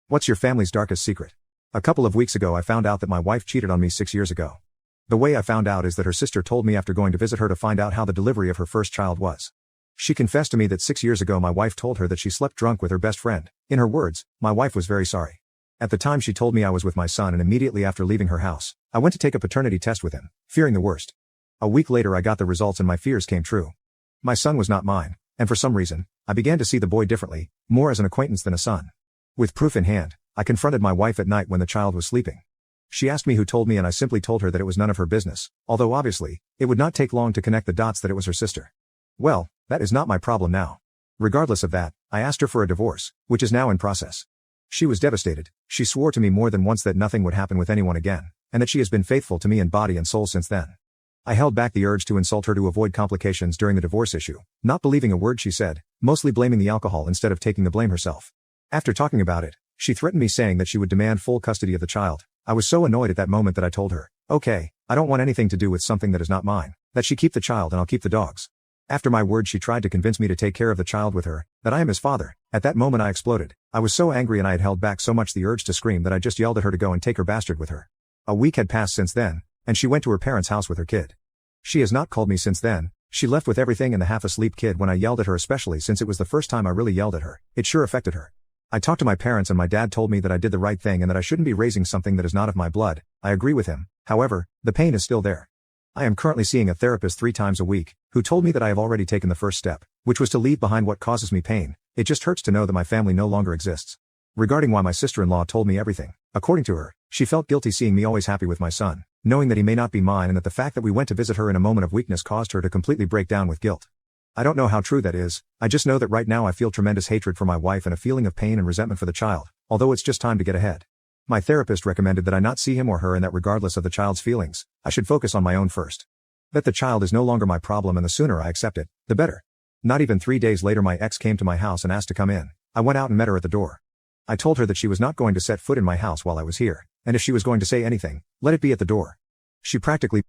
What's your family's darkest secret? A couple of weeks ago I found out that my wife cheated on me 6 years ago. The way I found out is that her sister told me after going to visit her to find out how the delivery of her first child was. She confessed to me that 6 years ago my wife told her that she slept drunk with her best friend. In her words, my wife was very sorry. At the time she told me I was with my son, and immediately after leaving her house, I went to take a paternity test with him, fearing the worst. A week later I got the results and my fears came true. My son was not mine, and for some reason, I began to see the boy differently, more as an acquaintance than a son. With proof in hand, I confronted my wife at night when the child was sleeping. She asked me who told me, and I simply told her that it was none of her business, although obviously, it would not take long to connect the dots that it was her sister. Well, that is not my problem now. Regardless of that, I asked her for a divorce, which is now in process. She was devastated. She swore to me more than once that nothing would happen with anyone again, and that she has been faithful to me in body and soul since then. I held back the urge to insult her to avoid complications during the divorce issue, not believing a word she said, mostly blaming the alcohol instead of taking the blame herself. After talking about it, she threatened me, saying that she would demand full custody of the child. I was so annoyed at that moment that I told her, okay, I don't want anything to do with something that is not mine, that she keep the child and I'll keep the dogs. After my words she tried to convince me to take care of the child with her, that I am his father. At that moment I exploded. I was so angry and I had held back so much the urge to scream that I just yelled at her to go and take her bastard with her. A week had passed since then, and she went to her parents' house with her kid. She has not called me since then. She left with everything and the half-asleep kid when I yelled at her, especially since it was the first time I really yelled at her. It sure affected her. I talked to my parents and my dad told me that I did the right thing and that I shouldn't be raising something that is not of my blood. I agree with him. However, the pain is still there. I am currently seeing a therapist 3 times a week, who told me that I have already taken the first step, which was to leave behind what causes me pain. It just hurts to know that my family no longer exists. Regarding why my sister-in-law told me everything, according to her, she felt guilty seeing me always happy with my son, knowing that he may not be mine, and that the fact that we went to visit her in a moment of weakness caused her to completely break down with guilt. I don't know how true that is. I just know that right now I feel tremendous hatred for my wife and a feeling of pain and resentment for the child, although it's just time to get ahead. My therapist recommended that I not see him or her, and that regardless of the child's feelings, I should focus on my own first. That the child is no longer my problem, and the sooner I accept it, the better. Not even 3 days later my ex came to my house and asked to come in. I went out and met her at the door. I told her that she was not going to set foot in my house while I was here, and if she was going to say anything, let it be at the door. She practically